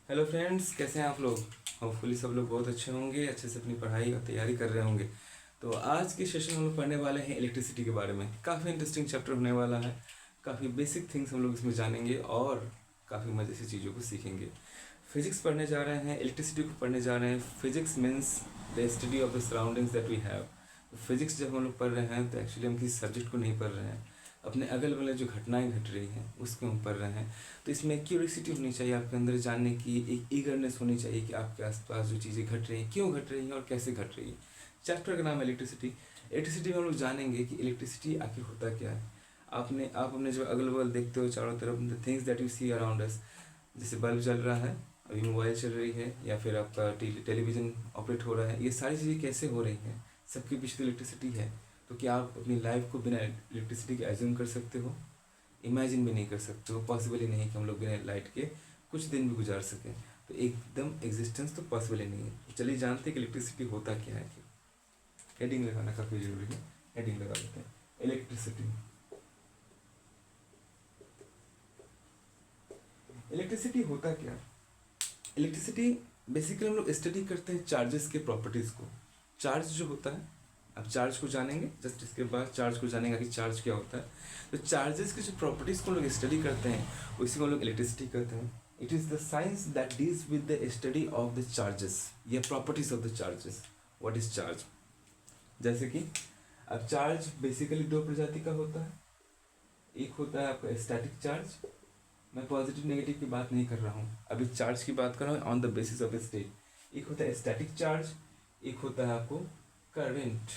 Hello friends, कैसे हैं आप लोग। होपफुली सब लोग बहुत अच्छे होंगे, अच्छे से अपनी पढ़ाई और तैयारी कर रहे होंगे। तो आज के सेशन हम लोग पढ़ने वाले हैं इलेक्ट्रिसिटी के बारे में। काफ़ी इंटरेस्टिंग चैप्टर होने वाला है। काफ़ी बेसिक थिंग्स हम लोग इसमें जानेंगे और काफ़ी मज़े से चीज़ों को सीखेंगे। फिजिक्स पढ़ने जा रहे हैं, इलेक्ट्रिसिटी को पढ़ने जा रहे हैं। Physics means the study of the surroundings that we have. Physics जब हम लोग पढ़ रहे हैं तो एक्चुअली हम किसी सब्जेक्ट को नहीं पढ़ रहे हैं, अपने अगल बगल जो घटनाएं घट रही हैं उसको हम पढ़ रहे हैं। तो इसमें क्यूरियोसिटी होनी चाहिए आपके अंदर, जानने की एक ईगरनेस होनी चाहिए कि आपके आसपास जो चीज़ें घट रही हैं क्यों घट रही हैं और कैसे घट रही हैं। चैप्टर का नाम है इलेक्ट्रिसिटी। इलेक्ट्रिसिटी में हम लोग जानेंगे कि इलेक्ट्रिसिटी आखिर होता क्या है। आप अपने जो अगल बगल देखते हो चारों तरफ, the things that you see around us, जैसे बल्ब चल रहा है, अभी मोबाइल चल रही है, या फिर आपका टेलीविज़न ऑपरेट हो रहा है, ये सारी चीज़ें कैसे हो रही हैं, सबके पीछे तो इलेक्ट्रिसिटी है। तो क्या आप अपनी लाइफ को बिना इलेक्ट्रिसिटी के एज्यूम कर सकते हो? इमेजिन भी नहीं कर सकते हो। पॉसिबल ही नहीं है कि हम लोग बिना लाइट के कुछ दिन भी गुजार सकें। तो एकदम एग्जिस्टेंस तो पॉसिबल ही नहीं है। तो चलिए जानते हैं कि इलेक्ट्रिसिटी होता क्या है। हेडिंग लगाना काफ़ी जरूरी है, हेडिंग लगा देते हैं। इलेक्ट्रिसिटी। इलेक्ट्रिसिटी होता क्या है? इलेक्ट्रिसिटी बेसिकली हम लोग स्टडी करते हैं चार्जेस के प्रॉपर्टीज़ को। चार्ज जो होता है, अब चार्ज को जानेंगे, जस्ट इसके बाद चार्ज को जानेंगे कि चार्ज क्या होता है। तो चार्जेस की जो प्रॉपर्टीज़ को लोग स्टडी करते हैं उसी को लोग इलेक्ट्रिसिटी कहते हैं। It is the science that deals with the study of the charges या properties of the charges. What is charge? जैसे कि अब चार्ज बेसिकली दो प्रजाति का होता है। एक होता है आपका स्टैटिक चार्ज। मैं पॉजिटिव नेगेटिव की बात नहीं कर रहा हूँ, अभी चार्ज की बात कर रहा हूँ on the basis of state. एक होता है स्टैटिक चार्ज, एक होता है आपको करंट।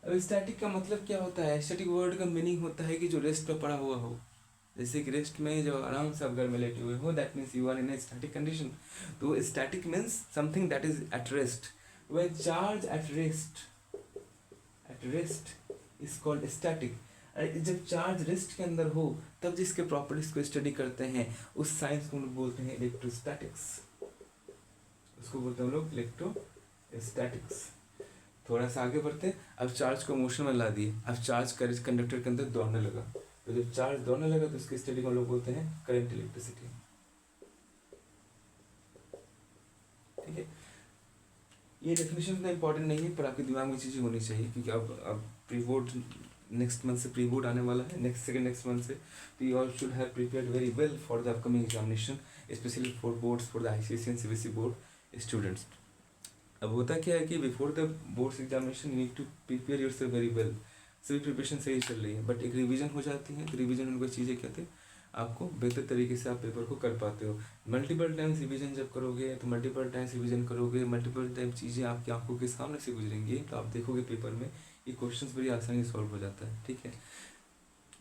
अब स्टैटिक का मतलब क्या होता है? स्टैटिक वर्ड का मीनिंग होता है कि जो रेस्ट पे पड़ा हुआ हो। जैसे कि रेस्ट में जो आराम से आप घर में लेटे हुए हो, that means you are in a static condition. तो static means something that is at rest. When charge at rest is called static. जब चार्ज रेस्ट के अंदर हो तब जिसके प्रॉपर्टीज को स्टडी करते हैं उस साइंस को हम लोग बोलते हैं इलेक्ट्रोस्टैटिक्स। उसको बोलते हैं हम लोग इलेक्ट्रोस्टैटिक्स। थोड़ा सा आगे बढ़ते हैं। अब चार्ज को मोशन में ला दिए, अब चार्ज कंडक्टर के अंदर दौड़ने लगा। तो जब चार्ज दौड़ने लगा तो उसकी स्टडी को हम लोग बोलते हैं करंट इलेक्ट्रिसिटी। ठीक है, ये डेफिनेशन इतना इंपॉर्टेंट नहीं है पर आपके दिमाग में चीज़ें होनी चाहिए, क्योंकि अब प्री बोर्ड नेक्स्ट मंथ से प्री बोर्ड आने वाला है, नेक्स्ट मंथ से। तो you all should have prepared very well for the upcoming examination, specially for boards, for the ICSE and CBSE board students. अब होता क्या है कि before the boards examination you need to prepare yourself very well. सभी preparation सही चल रही है, बट एक रिवीजन हो जाती है। तो रिवीजन उनको चीज़ें कहते हैं, आपको बेहतर तरीके से आप पेपर को कर पाते हो। मल्टीपल टाइम्स रिवीजन जब करोगे तो मल्टीपल टाइम्स रिवीजन करोगे, मल्टीपल टाइम चीज़ें आपकी आंखों के सामने से गुजरेंगी, तो आप देखोगे पेपर में ये क्वेश्चंस बड़ी आसानी से सॉल्व हो जाता है। ठीक है,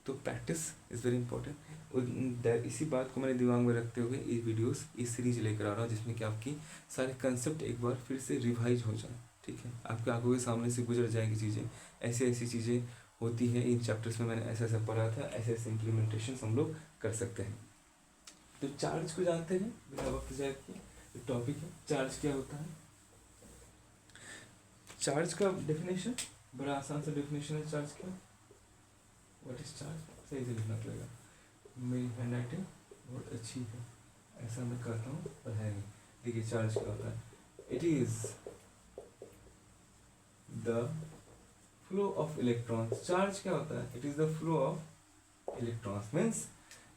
तो प्रैक्टिस इज़ वेरी इंपॉर्टेंट। इसी बात को मैंने दिमाग में रखते हुए ये वीडियोस, ये सीरीज लेकर आ रहा हूँ, जिसमें कि आपकी सारे कंसेप्ट एक बार फिर से रिवाइज हो जाए। ठीक है, आपकी आंखों के सामने से गुजर जाएंगी चीज़ें। ऐसी ऐसी चीज़ें होती हैं इन चैप्टर्स में, मैंने ऐसा ऐसा पढ़ा था, ऐसे ऐसे इम्प्लीमेंटेशन हम लोग कर सकते हैं। तो चार्ज को जानते हैं बिना वक्त जाए कि टॉपिक है चार्ज क्या होता है। चार्ज का डेफिनेशन बड़ा आसान सा डेफिनेशन है चार्ज का। What is charge? सही से लिखना पड़ेगा, मेरी हैंड राइटिंग बहुत अच्छी है, ऐसा मैं कहता हूँ पर है नहीं। देखिए चार्ज क्या होता है। It is the flow of electrons. Charge क्या होता है? It is the flow of electrons. Means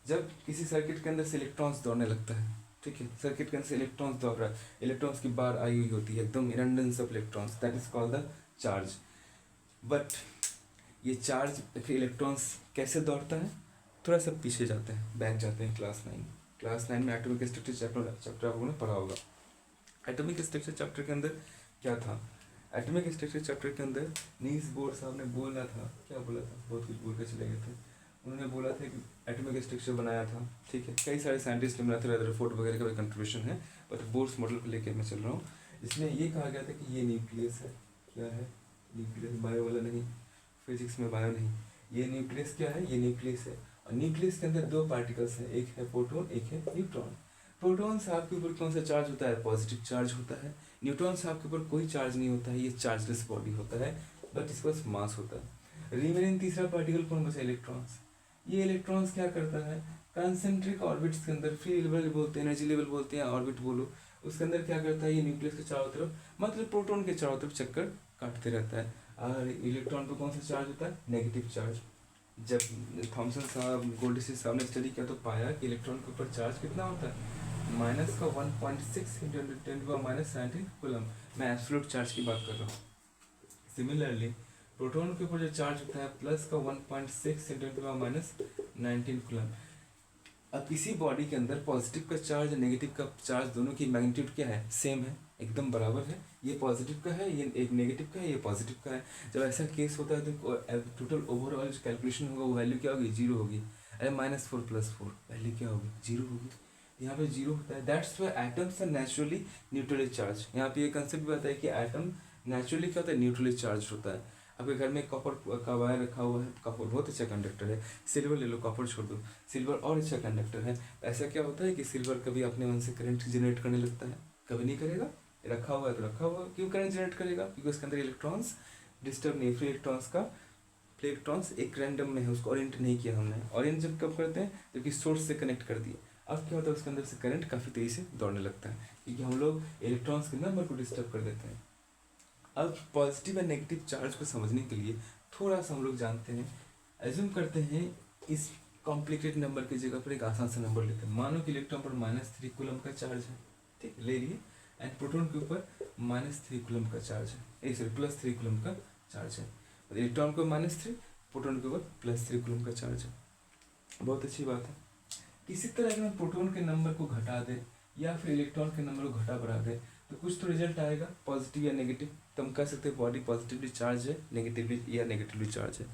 जब किसी सर्किट के अंदर से इलेक्ट्रॉन्स दौड़ने लगता है, ठीक है, सर्किट के अंदर से इलेक्ट्रॉन्स दौड़ रहा है, इलेक्ट्रॉन्स की बार आई हुई होती है, एकदम inundance of electrons, that is called the charge. But ये चार्ज फिर इलेक्ट्रॉन्स कैसे दौड़ता है, थोड़ा सा पीछे जाते हैं, बैक जाते हैं क्लास 9 में एटॉमिक स्ट्रक्चर चैप्टर आप लोगों ने पढ़ा होगा। एटॉमिक स्ट्रक्चर चैप्टर के अंदर क्या था? एटॉमिक स्ट्रक्चर चैप्टर के अंदर नील्स बोर साहब ने बोला था, क्या बोला था, बहुत कुछ बोल के चले गए थे। उन्होंने बोला था कि एटॉमिक स्ट्रक्चर बनाया था, ठीक है, कई सारे साइंटिस्ट ने बनाया था, रदरफोर्ड वगैरह का भी कंट्रीब्यूशन है, बट बोर्स मॉडल को लेकर मैं चल रहा हूँ। इसमें ये कहा गया था कि ये न्यूक्लियस है। क्या है? न्यूक्लियस, बायो वाला नहीं, फिजिक्स में बायो नहीं, ये न्यूक्लियस क्या है? ये न्यूक्लियस है। और न्यूक्लियस के अंदर दो पार्टिकल्स हैं, एक है प्रोटॉन, एक है न्यूट्रॉन। प्रोटॉन से आपके ऊपर कौन सा चार्ज होता है? पॉजिटिव चार्ज होता है। न्यूट्रॉन से आपके ऊपर कोई चार्ज नहीं होता है, ये चार्जलेस बॉडी होता है, बट इसके पास मास होता है। रिमेनिंग तीसरा पार्टिकल कौन बचा? इलेक्ट्रॉन्स। ये इलेक्ट्रॉन्स क्या करता है, कंसेंट्रिक ऑर्बिट्स के अंदर, फ्री लेवल बोलते हैं, एनर्जी लेवल बोलते हैं, ऑर्बिट बोलो, उसके अंदर क्या करता है, ये न्यूक्लियस के चारों तरफ, मतलब प्रोटॉन के चारों तरफ चक्कर काटते रहता है। और इलेक्ट्रॉन पर कौन सा चार्ज होता है, नेगेटिव चार्ज। जब थॉमसन साहब, गोल्डस्टिन साहब ने स्टडी किया तो पाया कि इलेक्ट्रॉन के ऊपर चार्ज कितना होता है, माइनस का 1.6 इंटू 10⁻⁹ कूलम। मैं एब्सोल्यूट चार्ज की बात कर रहा हूँ। सिमिलरली प्रोटॉन के ऊपर जो चार्ज होता है प्लस का 1.6 इंटू 10⁻⁹ कूलम। अब किसी बॉडी के अंदर पॉजिटिव का चार्ज और नेगेटिव का चार्ज दोनों की मैग्नीट्यूड क्या है, सेम है, एकदम बराबर है। ये पॉजिटिव का है, ये एक नेगेटिव का है, ये पॉजिटिव का है। जब ऐसा केस होता है तो टोटल ओवरऑल जो कैलकुलेशन होगा वो वैल्यू क्या होगी, जीरो होगी। अरे -4 + 4 वैल्यू क्या होगी, जीरो होगी। यहाँ पे जीरो होता है। That's why atoms are naturally neutrally charge. यहाँ पे ये कंसेप्ट भी आता है कि एटम नेचुरली क्या होता है, न्यूट्रली चार्ज होता है। आपके घर में कॉपर का वायर रखा हुआ है, कॉपर बहुत अच्छा कंडक्टर है, सिल्वर ले लो, कॉपर छोड़ दो, सिल्वर और अच्छा कंडक्टर है। ऐसा क्या होता है कि सिल्वर कभी अपने मन से करंट जनरेट करने लगता है, कभी नहीं करेगा। रखा हुआ है तो रखा हुआ, क्यों करंट जनरेट करेगा, क्योंकि उसके अंदर इलेक्ट्रॉन्स डिस्टर्ब नहीं, फ्री इलेक्ट्रॉन्स का, फ्री इलेक्ट्रॉन्स एक रैंडम में है, उसको ओरिएंट नहीं किया हमने। ओरिएंट जब कब करते हैं, जबकि सोर्स से कनेक्ट कर दिए। अब क्या होता है, उसके अंदर से करंट काफ़ी तेज़ी से दौड़ने लगता है, क्योंकि हम लोग इलेक्ट्रॉन्स के नंबर को डिस्टर्ब कर देते हैं। अब पॉजिटिव एंड नेगेटिव चार्ज को समझने के लिए थोड़ा सा हम लोग जानते हैं, एज्यूम करते हैं इस कॉम्प्लिकेटेड नंबर की जगह पर एक आसान सा नंबर लेते हैं। मानो कि इलेक्ट्रॉन पर -3 कूलम का चार्ज है, ठीक ले लिए, एंड प्रोटॉन के ऊपर -3 कूलम का चार्ज है, सॉरी +3 कूलम का चार्ज है। इलेक्ट्रॉन को -3, प्रोटॉन के ऊपर +3 कूलम का चार्ज है। बहुत अच्छी बात है। किसी तरह अगर हम प्रोटॉन के नंबर को घटा दें या फिर इलेक्ट्रॉन के नंबर को घटा बढ़ा दें तो कुछ तो रिजल्ट आएगा, पॉजिटिव या नेगेटिव। तो हम कह सकते हैं बॉडी पॉजिटिवली चार्ज है, नेगेटिवली या नेगेटिवली चार्ज है।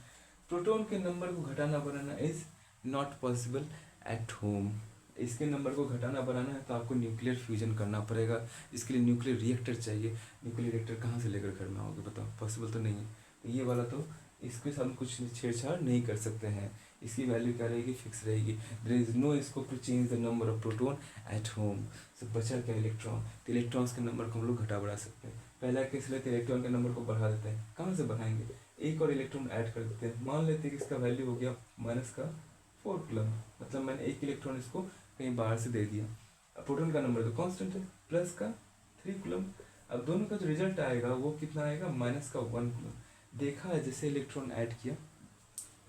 प्रोटॉन के नंबर को घटाना बढ़ाना is not possible at home. इसके नंबर को घटाना बढ़ाना है तो आपको न्यूक्लियर फ्यूजन करना पड़ेगा। इसके लिए न्यूक्लियर रिएक्टर चाहिए। न्यूक्लियर रिएक्टर कहाँ से लेकर घर में आओगे, बताओ, पॉसिबल तो नहीं है। तो ये वाला तो इसके साथ कुछ छेड़छाड़ नहीं कर सकते हैं। इसकी वैल्यू क्या रहेगी, फिक्स रहेगी। There is no scope to change the number of proton atom. तो बचा क्या, इलेक्ट्रॉन। तो इलेक्ट्रॉन्स के नंबर को हम लोग घटा बढ़ा सकते हैं। पहला केस लेते हैं, इलेक्ट्रॉन के नंबर को बढ़ा देते हैं। कहाँ से बढ़ाएंगे, एक और इलेक्ट्रॉन ऐड कर देते हैं। मान लेते हैं कि इसका वैल्यू हो गया -4 कूलम, मतलब मैंने एक इलेक्ट्रॉन इसको कहीं बाहर से दे दिया। अब प्रोटॉन का नंबर तो कांस्टेंट है, +3 कूलम। अब दोनों का जो रिजल्ट आएगा वो कितना आएगा, -1 कूलम। देखा है, जैसे इलेक्ट्रॉन ऐड किया,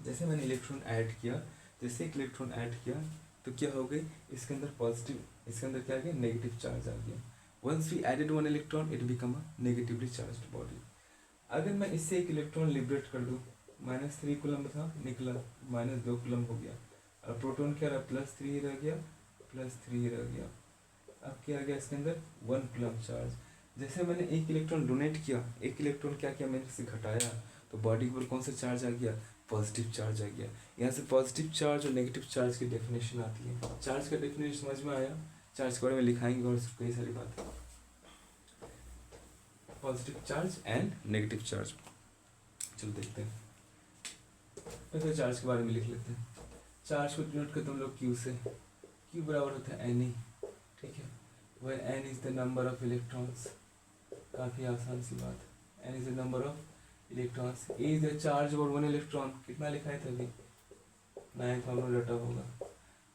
जैसे मैंने इलेक्ट्रॉन ऐड किया, जैसे एक इलेक्ट्रॉन ऐड किया तो क्या हो गई, इसके अंदर पॉजिटिव, इसके अंदर क्या आ गया, नेगेटिव चार्ज आ गया। Once we added 1 electron it become a negatively charged body. अगर मैं इससे एक इलेक्ट्रॉन लिबरेट कर दूँ, -3 कूलम था, निकला -2 कूलम हो गया। और प्रोटॉन क्या रहा, +3 रह गया, +3 रह गया। अब क्या आ गया इसके अंदर, 1 कूलम चार्ज। जैसे मैंने एक इलेक्ट्रॉन डोनेट किया, एक इलेक्ट्रॉन क्या किया, मैंने इसे घटाया, तो बॉडी के ऊपर कौन सा चार्ज आ गया, पॉजिटिव चार्ज आ गया। यहाँ से पॉजिटिव चार्ज और नेगेटिव चार्ज की डेफिनेशन आती है। चार्ज का डेफिनेशन समझ में आया, चार्ज के बारे में लिखाएंगे और कई सारी बातें। Positive charge and negative charge, चलो देखते हैं। पहले चार्ज के बारे में लिख लेते हैं। चार्ज को डिनोट करते हम लोग क्यू से। क्यू बराबर होता है Na, ठीक है। वह n is the number of electrons, काफ़ी आसान सी बात है। n is the number of electrons, A is the charge और 1 इलेक्ट्रॉन, कितना लिखा है तभी, 9 हम लोग रटा होगा,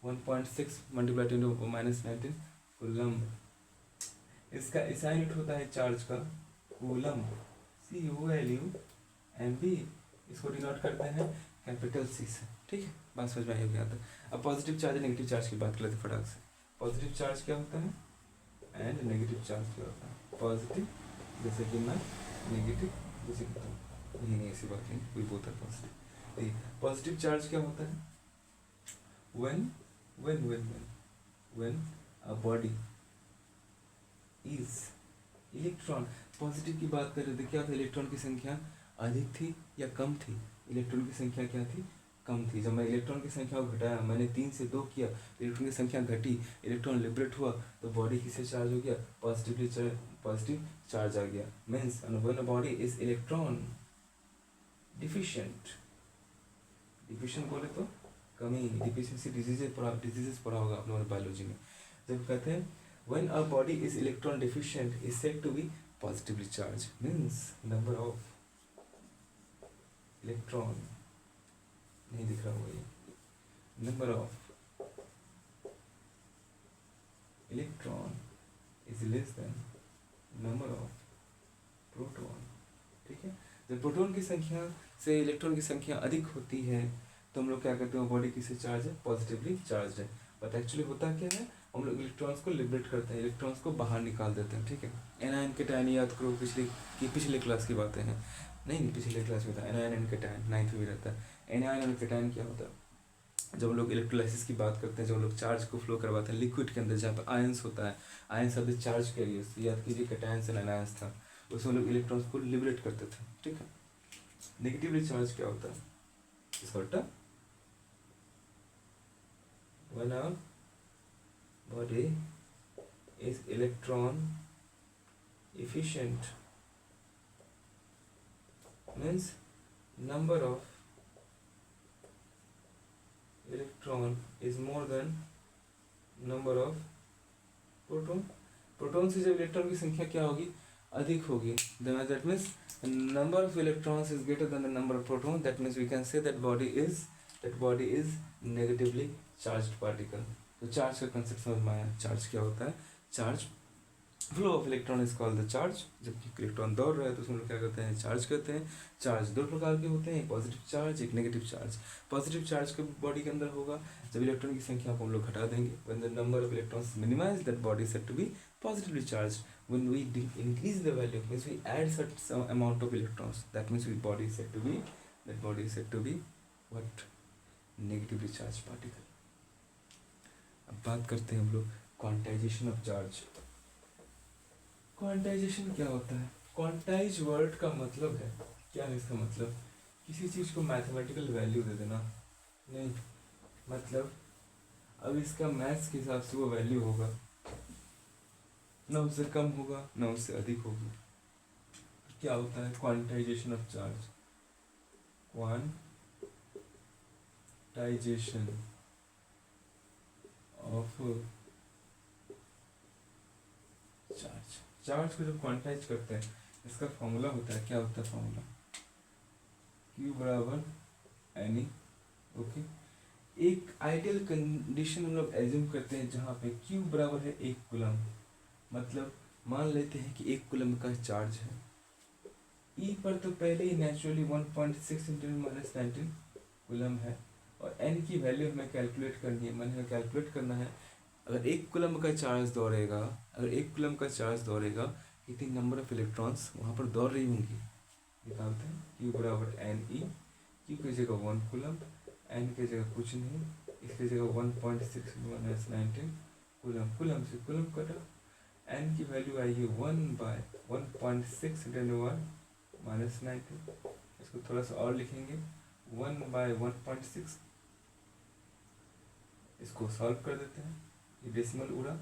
1.6 × 10⁻⁹ कूलम। इसका ऐसा यूनिट होता है चार्ज का, कूलम, CULUMB। इसको डिनोट करते हैं कैपिटल C से, ठीक है। बात समझ में आई होगी यहाँ तक। अब पॉजिटिव चार्ज नेगेटिव चार्ज की बात कर लेते फटाक से। पॉजिटिव चार्ज क्या होता है एंड नेगेटिव चार्ज क्या होता है। पॉजिटिव जैसे कि मैं, नेगेटिव जैसे कि तुम, नहीं ऐसी बात नहीं, कोई बोलता है पॉजिटिव। पॉजिटिव चार्ज क्या होता है, when a body is electron, positive की बात कर रहे थे, क्या था, इलेक्ट्रॉन की संख्या अधिक थी या कम थी, इलेक्ट्रॉन की संख्या क्या थी, कम थी। जब मैं इलेक्ट्रॉन की संख्या को घटाया, मैंने 3 से 2 किया, इलेक्ट्रॉन की संख्या घटी, इलेक्ट्रॉन लिबरेट हुआ, तो बॉडी किससे चार्ज हो गया, पॉजिटिव चार्ज आ गया। Means when a body is electron deficient, deficient बोले तो कमी, डिफिशिएंसी डिजीजेस पढ़ा होगा आप लोगों ने बायोलॉजी में। जब कहते हैं when a body is electron deficient is said to be positively charged, means number of electron, नहीं दिख रहा होगा ये, number of electron is less than number of proton. ठीक है, जब प्रोटॉन की संख्या से इलेक्ट्रॉन की संख्या अधिक होती है तो हम लोग क्या कहते हैं, बॉडी किससे चार्ज है, पॉजिटिवली चार्ज है। बट एक्चुअली होता क्या है, हम लोग इलेक्ट्रॉन्स को लिबरेट करते हैं, इलेक्ट्रॉन्स को बाहर निकाल देते हैं। ठीक है, एनायन कैटायन याद करो, पिछले क्लास की बातें हैं, नहीं पिछले क्लास में था एनायन एंड कैटायन, 9th में भी रहता है। एनायन और कैटायन क्या होता है, जब हम लोग इलेक्ट्रोलाइसिस की बात करते हैं, जब हम लोग चार्ज को फ्लो करवाते हैं लिक्विड के अंदर जहाँ पर आयंस होता है, ions of the charge carriers, याद कीजिए कैटायंस एंड आयंस था, उसमें हम लोग इलेक्ट्रॉन्स को लिबरेट करते थे। ठीक है, नेगेटिवली चार्ज क्या होता है, इसका when a body is electron efficient means number of electron is more than number of proton। Proton से जब इलेक्ट्रॉन की संख्या क्या होगी, अधिक होगी, that means number of electrons is greater than the number of proton, that means we can say that body is negatively charge particle. तो charge का कंसेप्ट समझ में आया, चार्ज क्या होता है, charge flow of electron is called the charge. जब electron दौड़ रहा है तो उसमें लोग क्या करते हैं, चार्ज करते हैं। चार्ज दो प्रकार के होते हैं, एक पॉजिटिव चार्ज, एक नेगेटिव चार्ज। पॉजिटिव चार्ज के बॉडी के अंदर होगा जब इलेक्ट्रॉन की संख्या को हम लोग घटा देंगे, when the number of electrons minimize that body said to be positively charged। when we increase the value means we add some amount of electrons, that means that body is said to be what, negatively charged particle। अब बात करते हैं हम लोग quantization of charge. Quantization क्या होता है, quantize word का मतलब है, क्या है इसका मतलब, किसी चीज को मैथमेटिकल वैल्यू दे देना, नहीं मतलब अब इसका मैथ्स के हिसाब से वो वैल्यू होगा, ना उससे कम होगा ना उससे अधिक होगी। क्या होता है quantization of charge, quantization of charge. Charge को जब क्वांटाइज करते हैं इसका फॉर्मूला होता है, क्या होता है फॉर्मूला, Q बराबर एनी। ओके, एक आइडियल कंडीशन हम लोग एज्यूम करते हैं जहाँ पे Q बराबर है 1 कूलम, मतलब मान लेते हैं कि 1 कूलम का चार्ज है। E पर तो पहले ही नेचुरली 1.6 × 10⁻19 कूलम है, और n की वैल्यू हमें कैलकुलेट करनी है, मैंने कैलकुलेट करना है अगर 1 कूलम का चार्ज दौड़ेगा, कितनी नंबर ऑफ इलेक्ट्रॉन्स वहाँ पर दौड़ रही होंगी, निकालते हैं। Q बराबर NE, Q की जगह 1 कूलम, N की जगह कुछ नहीं, इसकी जगह 1.6 × 10⁻19 कूलम, कूलम से कूलम कटा, n की वैल्यू आएगी 1/1.6 × 10⁻19। इसको थोड़ा सा और लिखेंगे 1/1.6, इसको सॉल्व कर देते हैं, ये डेसिमल उड़ा,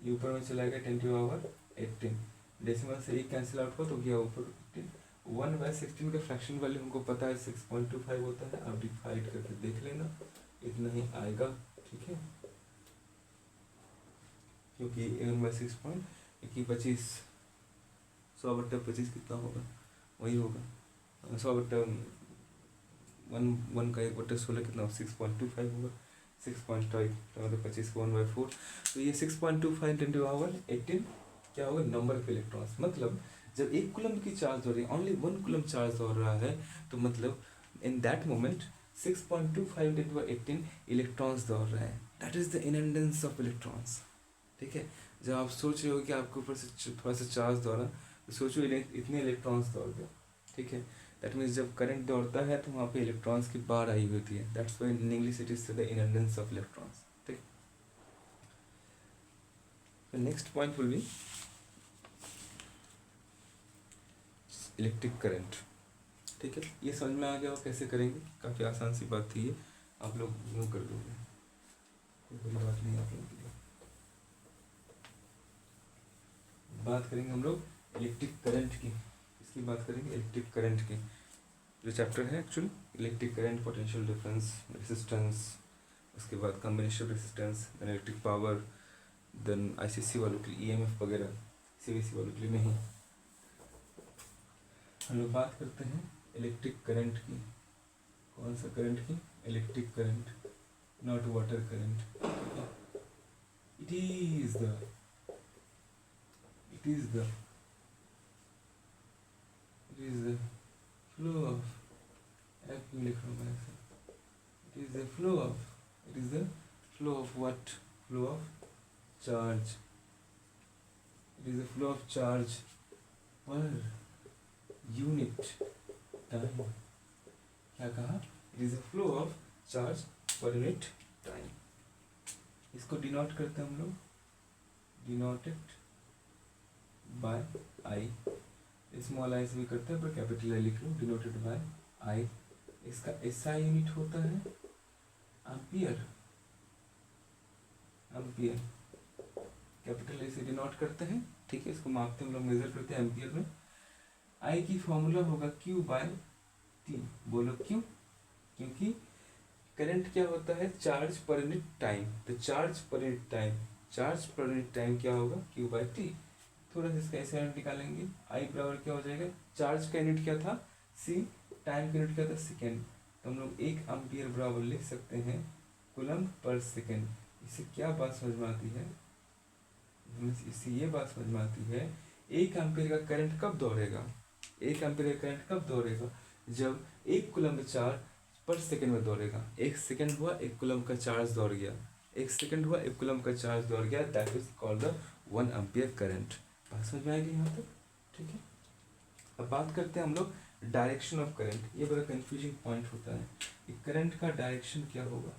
ये ऊपर में चला गया 10⁻18, डेसिमल से 1 कैंसिल आउट हुआ तो गया ऊपर 15। 1/16 का फ्रैक्शन वैल्यू हमको पता है 6.25 होता है, अब डिवाइड करके देख लेना, इतना ही आएगा। ठीक है, क्योंकि 1/6.25 100/25 कितना होगा, वही होगा 100/1 का 1/16 कितना, 6.25 होगा, 6.5 मतलब 25 को 1/4, तो ये 6.25 × 10⁻18 क्या होगा, नंबर ऑफ इलेक्ट्रॉन्स। मतलब जब 1 कूलम की चार्ज हो रही है, ओनली 1 कूलम चार्ज हो रहा है, तो मतलब इन दैट मोमेंट 6.25 × 10⁻18 इलेक्ट्रॉन्स दौड़ रहे हैं, that is the inundance of electrons. ठीक है, जब आप सोच रहे हो कि आपके ऊपर से थोड़ा सा चार्ज दौड़ा, तो सोचो इतने इलेक्ट्रॉन्स दौड़ गए। ठीक है, दैट मीन्स जब करंट दौड़ता है तो वहाँ पे इलेक्ट्रॉन्स की बाढ़ आई होती है, that's why in English it is the inundance of electrons. ठीक, next point will be electric current. ठीक है, ये समझ में आ गया और कैसे करेंगे, काफ़ी आसान सी बात थी ये, आप लोग यूँ कर दोगे, कोई बड़ी बात नहीं आप लोगों के लिए। बात करेंगे हम लोग इलेक्ट्रिक करंट की, इसकी बात करेंगे इलेक्ट्रिक करंट की, जो चैप्टर है actually electric current, potential difference, resistance, उसके बाद combination resistance, then electric power, then ICC वालों के लिए ईएमएफ वगैरह, सीवीसी वालों के लिए नहीं। हम लोग बात करते हैं इलेक्ट्रिक करंट की, कौन सा करंट की, electric current. not water current. It is the it is the it is the flow of electromagnetism. It is the flow of what? Flow of charge. It is the flow of charge per unit time. क्या कहा? It is the flow of charge per unit time. इसको denote करते हैं हम लोग, denoted by I, small I से भी करते हैं पर कैपिटल आई लिख लो, डिनोटेड बाय आई। इसका एसआई यूनिट होता है एम्पियर, एम्पियर कैपिटल आई से डिनोट करते हैं, ठीक है। इसको मापते हैं हम लोग, मेजर करते हैं एम्पियर में। आई की फॉर्मूला होगा क्यू बाय टी। बोलो क्यों? क्योंकि करंट क्या होता है? चार्ज पर यूनिट टाइम। तो चार्ज पर यूनिट टाइम क्या होगा? Q by T. थोड़ा सा इसका ऐसे यूनिट निकालेंगे, आई बराबर क्या हो जाएगा? चार्ज का यूनिट क्या था? सी। टाइम का यूनिट क्या था? सेकेंड। तो हम लोग 1 एम्पियर बराबर लिख सकते हैं कूलम्ब पर सेकेंड। इससे क्या बात समझ में आती है? इससे ये बात समझ में आती है 1 एम्पियर का करंट कब दौड़ेगा? 1 एम्पियर का करंट कब दौड़ेगा? जब 1 कूलम्ब चार्ज पर सेकेंड में दौड़ेगा। 1 सेकेंड हुआ 1 कूलम्ब का चार्ज दौड़ गया, 1 सेकेंड हुआ 1 कूलम्ब का चार्ज दौड़ गया, that is called the 1 ampere current. बात समझ में आएगी यहाँ तक? ठीक है। अब बात करते हैं हम लोग डायरेक्शन ऑफ करंट। ये बड़ा कंफ्यूजिंग पॉइंट होता है कि करंट का डायरेक्शन क्या होगा।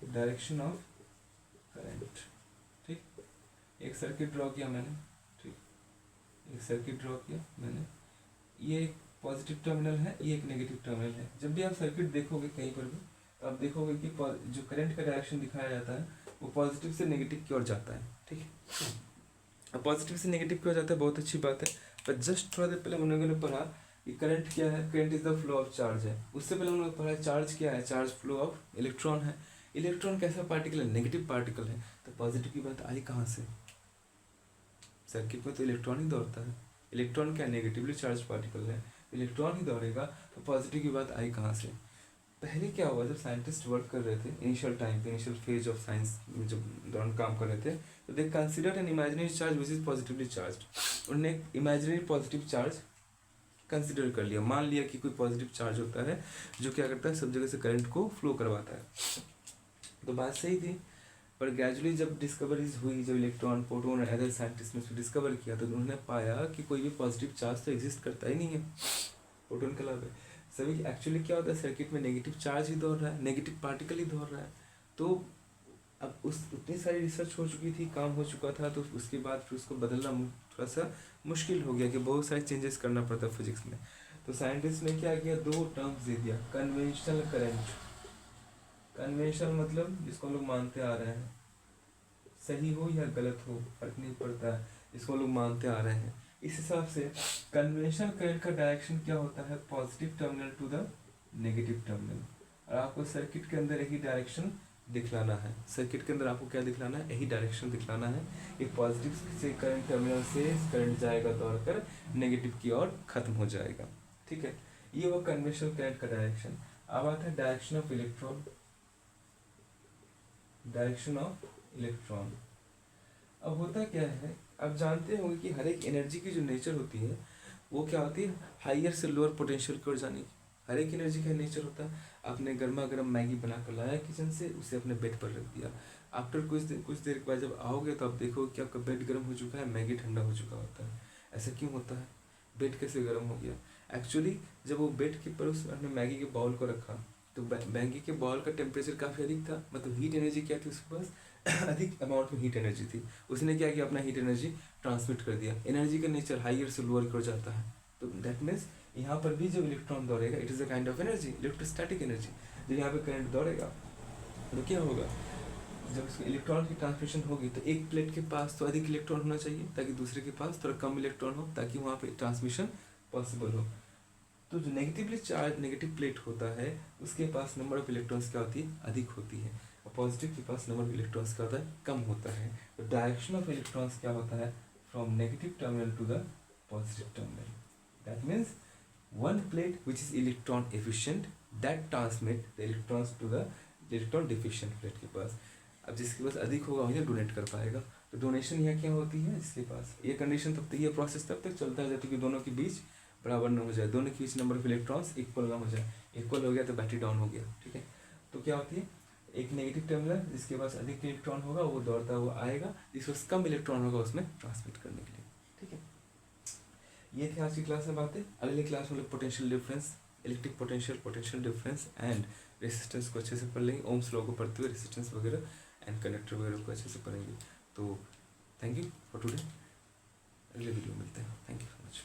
डायरेक्शन ऑफ करंट, ठीक। एक सर्किट ड्रॉ किया मैंने, ठीक, एक सर्किट ड्रॉ किया मैंने। ये एक पॉजिटिव टर्मिनल है, ये एक नेगेटिव टर्मिनल है। जब भी आप सर्किट देखोगे कहीं पर भी, तो आप देखोगे कि जो करंट का डायरेक्शन दिखाया जाता है वो पॉजिटिव से नेगेटिव की ओर जाता है, ठीक है। अब पॉजिटिव से नेगेटिव की ओर जाता है, बहुत अच्छी बात है। पर जस्ट थोड़ा देर पहले हम लोगों ने पढ़ा कि करंट क्या है? Current is the flow of charge है। उससे पहले हम लोग पढ़ा चार्ज क्या है? चार्ज फ्लो ऑफ इलेक्ट्रॉन है। इलेक्ट्रॉन कैसा पार्टिकल है? नेगेटिव पार्टिकल है। तो पॉजिटिव की बात आई कहाँ से? सर्किट में तो इलेक्ट्रॉन ही दौड़ता है। इलेक्ट्रॉन क्या? नेगेटिवली चार्ज पार्टिकल है, इलेक्ट्रॉन ही दौड़ेगा। तो पॉजिटिव की बात आई कहाँ से? पहले क्या हुआ, जब साइंटिस्ट वर्क कर रहे थे इनिशियल टाइम पे, इनिशियल फेज ऑफ साइंस में जब दौरान काम कर रहे थे, तो they consider an imaginary charge which is positively charge. उन्होंने एक इमेजिनरी पॉजिटिव चार्ज कंसिडर कर लिया, मान लिया कि कोई पॉजिटिव चार्ज होता है जो क्या करता है? सब जगह से करंट को फ्लो करवाता है। तो बात सही थी, पर ग्रेजुअली जब डिस्कवरीज हुई, जब इलेक्ट्रॉन, प्रोटॉन और अदर साइंटिस्ट ने उसको डिस्कवर किया, तो उन्होंने पाया कि कोई भी पॉजिटिव चार्ज तो एग्जिस्ट करता ही नहीं है प्रोटॉन के अलावा। सभी एक्चुअली क्या होता है, सर्किट में नेगेटिव चार्ज ही दौड़ रहा है, नेगेटिव पार्टिकल ही दौड़ रहा है। तो अब उस उतनी सारी रिसर्च हो चुकी थी, काम हो चुका था, तो उसके बाद फिर उसको बदलना थोड़ा सा मुश्किल हो गया कि बहुत सारे चेंजेस करना पड़ता फिजिक्स में। तो साइंटिस्ट ने क्या किया? 2 टर्म्स दे दिया, कन्वेंशनल करंट। कन्वेंशनल मतलब जिसको हम लोग मानते आ रहे हैं, सही हो या गलत हो फर्क नहीं पड़ता है, इसको लोग मानते आ रहे हैं। इस हिसाब से कन्वेंशनल करंट का डायरेक्शन क्या होता है? Positive terminal to the negative terminal. और आपको सर्किट के अंदर यही डायरेक्शन दिखलाना है। सर्किट के अंदर आपको क्या दिखलाना है? यही डायरेक्शन दिखलाना है। एक पॉजिटिव से करंट टर्मिनल से करंट जाएगा दौड़कर नेगेटिव की ओर खत्म हो जाएगा, ठीक है। ये वो कन्वेंशनल करंट का डायरेक्शन। अब आता है direction of electron. Direction of electron अब होता क्या है? आप जानते होंगे कि हर एक एनर्जी की जो नेचर होती है वो क्या होती है? हायर से लोअर पोटेंशियल की ओर जाने की। हर एक एनर्जी का नेचर होता है। आपने गर्मा गर्म मैगी बना कर लाया किचन से, उसे अपने बेड पर रख दिया। आफ्टर कुछ देर के बाद जब आओगे तो आप देखोगे कि आपका बेड गर्म हो चुका है, मैगी ठंडा हो चुका होता है। ऐसा क्यों होता है? बेड कैसे गर्म हो गया? एक्चुअली जब वो बेड के ऊपर उसने मैगी के बाउल को रखा तो मैगी के बाउल का टेम्परेचर काफ़ी अधिक था, मतलब हीट एनर्जी क्या थी उसके पास? अधिक अमाउंट में हीट एनर्जी थी। उसने क्या किया? अपना हीट एनर्जी ट्रांसमिट कर दिया। एनर्जी का नेचर हाइयर से लोअर की ओर जाता है। तो दैट मीन्स यहाँ पर भी जब इलेक्ट्रॉन दौड़ेगा, it is a kind of energy, electrostatic energy. जब यहाँ पे करंट दौड़ेगा तो क्या होगा? जब उसको इलेक्ट्रॉन की ट्रांसमिशन होगी तो एक प्लेट के पास तो अधिक इलेक्ट्रॉन होना चाहिए ताकि दूसरे के पास थोड़ा कम इलेक्ट्रॉन हो, ताकि वहाँ पे ट्रांसमिशन पॉसिबल हो। तो जो नेगेटिवली चार्ज नेगेटिव प्लेट होता है उसके पास नंबर ऑफ इलेक्ट्रॉन्स क्या होती है? अधिक होती है। और पॉजिटिव के पास नंबर ऑफ इलेक्ट्रॉन्स क्या होता है? कम होता है। तो डायरेक्शन ऑफ इलेक्ट्रॉन्स क्या होता है? From negative terminal to the positive terminal. That means one plate which is electron efficient that transmit the electrons to the electron deficient plate के पास। अब जिसके पास अधिक होगा वही डोनेट कर पाएगा। तो डोनेशन यहाँ क्या होती है, जिसके पास ये कंडीशन तब तक, ये प्रोसेस तब तक चलता है जब तक कि दोनों के बीच बराबर न हो जाए, दोनों के बीच नंबर ऑफ इलेक्ट्रॉन्स इक्वल ना हो जाए। इक्वल हो गया तो बैटरी डाउन हो गया, ठीक है। तो क्या होती है, एक नेगेटिव टर्मिनल जिसके पास अधिक इलेक्ट्रॉन होगा वो दौड़ता हुआ आएगा, जिसके पास कम इलेक्ट्रॉन होगा उसमें ट्रांसमिट करने के लिए, ठीक है। ये थे आज की क्लास में बातें। अगली क्लास में लोग potential difference, electric potential, potential difference and resistance को अच्छे से पढ़ लेंगे, ओम्स लॉ को पढ़ते हुए रेसिस्टेंस वगैरह एंड कंडक्टर वगैरह को अच्छे से पढ़ेंगे। तो थैंक यू फॉर टुडे, अगले वीडियो में मिलते हैं। Thank you so much.